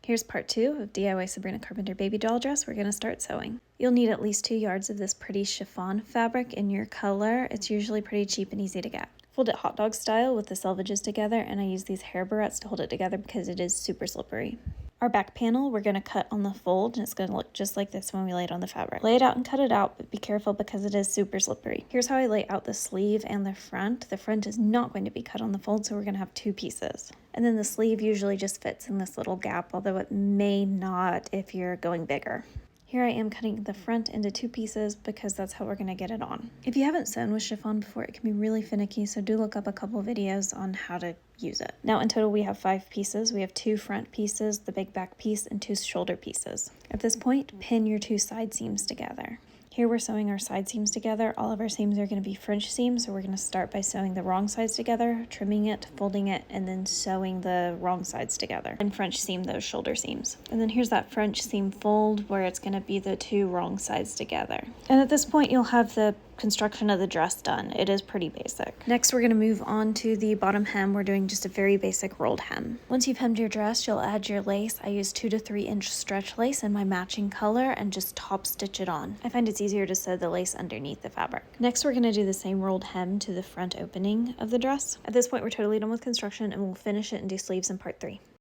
Here's part 2 of DIY Sabrina Carpenter Babydoll dress. We're going to start sewing. You'll need at least 2 yards of this pretty chiffon fabric in your color. It's usually pretty cheap and easy to get. Fold it hot dog style with the selvages together, and I use these hair barrettes to hold it together because it is super slippery. Our back panel, we're going to cut on the fold, and it's going to look just like this when we lay it on the fabric. Lay it out and cut it out, but be careful because it is super slippery. Here's how I lay out the sleeve and the front. The front is not going to be cut on the fold, so we're going to have 2 pieces. And then the sleeve usually just fits in this little gap, although it may not if you're going bigger. Here I am cutting the front into 2 pieces because that's how we're going to get it on. If you haven't sewn with chiffon before, it can be really finicky, so do look up a couple videos on how to use it. Now in total we have 5 pieces. We have 2 front pieces, the big back piece, and 2 shoulder pieces. At this point, pin your 2 side seams together. Here we're sewing our side seams together. All of our seams are going to be French seams, so we're going to start by sewing the wrong sides together, trimming it, folding it, and then sewing the wrong sides together, and French seam those shoulder seams. And then here's that French seam fold where it's going to be the 2 wrong sides together. And at this point you'll have the construction of the dress done. It is pretty basic. Next we're going to move on to the bottom hem. We're doing just a very basic rolled hem. Once you've hemmed your dress, you'll add your lace. I use 2 to 3 inch stretch lace in my matching color and just top stitch it on. I find it's easier to sew the lace underneath the fabric. Next we're going to do the same rolled hem to the front opening of the dress. At this point we're totally done with construction, and we'll finish it and do sleeves in part 3.